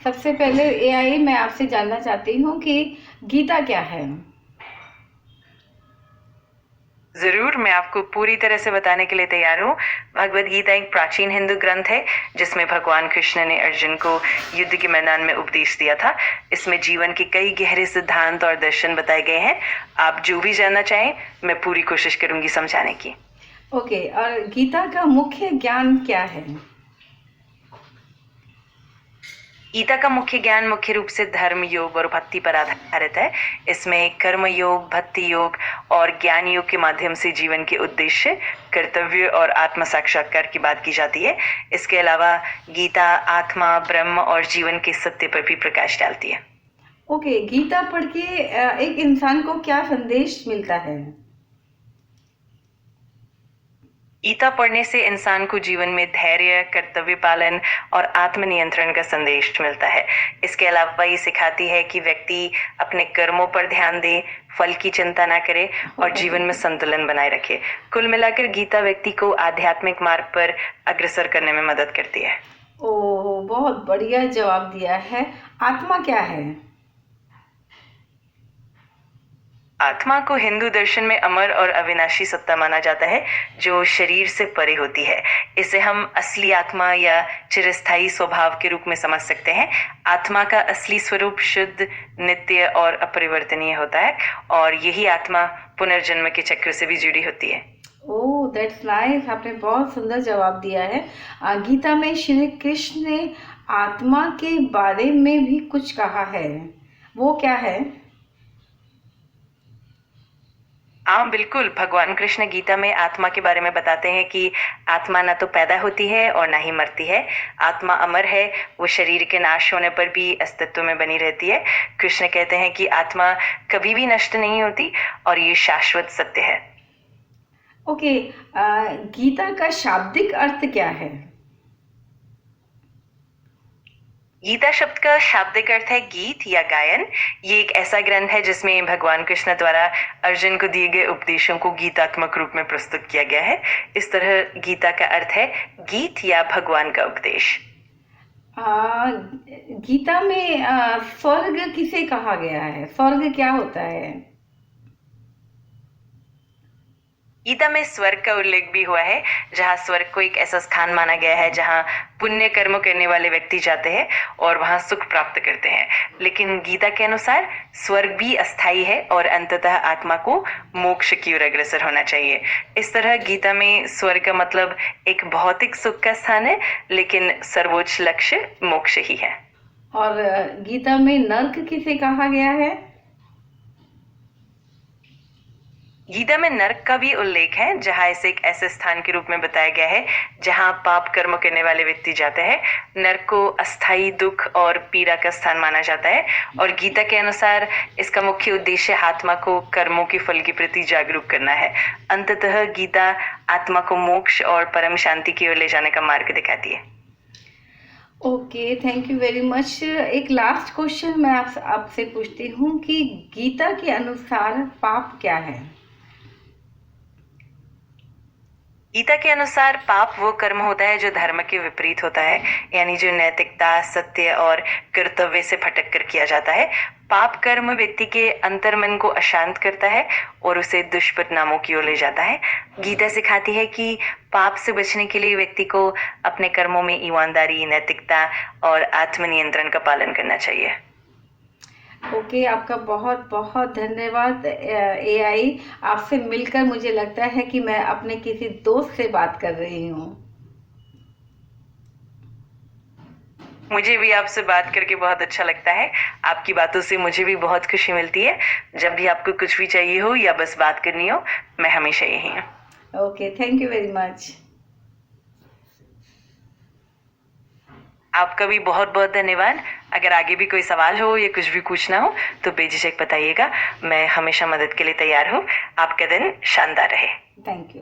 सबसे पहले एआई मैं आपसे जानना चाहती हूँ कि गीता क्या है? जरूर, मैं आपको पूरी तरह से बताने के लिए तैयार हूँ। भगवत गीता एक प्राचीन हिंदू ग्रंथ है जिसमें भगवान कृष्ण ने अर्जुन को युद्ध के मैदान में उपदेश दिया था। इसमें जीवन के कई गहरे सिद्धांत और दर्शन बताए गए हैं। आप जो भी जानना चाहें, मैं पूरी कोशिश करूंगी समझाने की। ओके, और गीता का मुख्य ज्ञान क्या है? गीता का मुख्य ज्ञान मुख्य रूप से धर्म, योग और भक्ति पर आधारित है। इसमें कर्म योग, भक्ति योग और ज्ञान योग के माध्यम से जीवन के उद्देश्य, कर्तव्य और आत्म साक्षात्कार की बात की जाती है। इसके अलावा गीता आत्मा, ब्रह्म और जीवन के सत्य पर भी प्रकाश डालती है। ओके, गीता पढ़ के एक इंसान को क्या संदेश मिलता है? गीता पढ़ने से इंसान को जीवन में धैर्य, कर्तव्य पालन और आत्मनियंत्रण का संदेश मिलता है। इसके अलावा ये सिखाती है कि व्यक्ति अपने कर्मों पर ध्यान दे, फल की चिंता ना करे और जीवन में संतुलन बनाए रखे। कुल मिलाकर गीता व्यक्ति को आध्यात्मिक मार्ग पर अग्रसर करने में मदद करती है। ओह, बहुत बढ़िया जवाब दिया है। आत्मा क्या है? आत्मा को हिंदू दर्शन में अमर और अविनाशी सत्ता माना जाता है जो शरीर से परे होती है। इसे हम असली आत्मा या चिरस्थायी स्वभाव के रूप में समझ सकते हैं। आत्मा का असली स्वरूप शुद्ध, नित्य और अपरिवर्तनीय होता है और यही आत्मा पुनर्जन्म के चक्र से भी जुड़ी होती है। ओह, दैट्स नाइस। आपने बहुत सुंदर जवाब दिया है। गीता में श्री कृष्ण ने आत्मा के बारे में भी कुछ कहा है, वो क्या है? हाँ बिल्कुल, भगवान कृष्ण गीता में आत्मा के बारे में बताते हैं कि आत्मा ना तो पैदा होती है और ना ही मरती है। आत्मा अमर है, वो शरीर के नाश होने पर भी अस्तित्व में बनी रहती है। कृष्ण कहते हैं कि आत्मा कभी भी नष्ट नहीं होती और ये शाश्वत सत्य है। ओके, गीता का शाब्दिक अर्थ क्या है? गीता शब्द का शाब्दिक अर्थ है गीत या गायन। ये एक ऐसा ग्रंथ है जिसमें भगवान कृष्ण द्वारा अर्जुन को दिए गए उपदेशों को गीतात्मक रूप में प्रस्तुत किया गया है। इस तरह गीता का अर्थ है गीत या भगवान का उपदेश। गीता में स्वर्ग किसे कहा गया है? स्वर्ग क्या होता है? गीता में स्वर्ग का उल्लेख भी हुआ है, जहाँ स्वर्ग को एक ऐसा स्थान माना गया है जहाँ पुण्य कर्म करने वाले व्यक्ति जाते हैं और वहाँ सुख प्राप्त करते हैं। लेकिन गीता के अनुसार स्वर्ग भी अस्थायी है और अंततः आत्मा को मोक्ष की ओर अग्रसर होना चाहिए। इस तरह गीता में स्वर्ग का मतलब एक भौतिक सुख का स्थान है, लेकिन सर्वोच्च लक्ष्य मोक्ष ही है। और गीता में नर्क किसे कहा गया है? गीता में नरक का भी उल्लेख है, जहाँ इसे एक ऐसे स्थान के रूप में बताया गया है जहाँ पाप कर्म करने वाले व्यक्ति जाते हैं। नरक को अस्थायी दुख और पीड़ा का स्थान माना जाता है और गीता के अनुसार इसका मुख्य उद्देश्य आत्मा को कर्मों के फल के प्रति जागरूक करना है। अंततः गीता आत्मा को मोक्ष और परम शांति की ओर ले जाने का मार्ग दिखाती है। Okay, thank you very much. एक लास्ट क्वेश्चन मैं आपसे पूछती हूँ कि गीता के अनुसार पाप क्या है? गीता के अनुसार पाप वो कर्म होता है जो धर्म के विपरीत होता है, यानी जो नैतिकता, सत्य और कर्तव्य से भटक कर किया जाता है। पाप कर्म व्यक्ति के अंतर्मन को अशांत करता है और उसे दुष्परिणामों की ओर ले जाता है। गीता सिखाती है कि पाप से बचने के लिए व्यक्ति को अपने कर्मों में ईमानदारी, नैतिकता और आत्मनियंत्रण का पालन करना चाहिए। ओके, आपका बहुत बहुत धन्यवाद। एआई, आपसे मिलकर मुझे लगता है कि मैं अपने किसी दोस्त से बात कर रही हूँ। मुझे भी आपसे बात करके बहुत अच्छा लगता है। आपकी बातों से मुझे भी बहुत खुशी मिलती है। जब भी आपको कुछ भी चाहिए हो या बस बात करनी हो, मैं हमेशा यही हूँ। Okay, thank you very much. आपका भी बहुत बहुत धन्यवाद। अगर आगे भी कोई सवाल हो या कुछ भी पूछना हो तो बेझिझक बताइएगा, मैं हमेशा मदद के लिए तैयार हूँ। आपका दिन शानदार रहे। Thank you.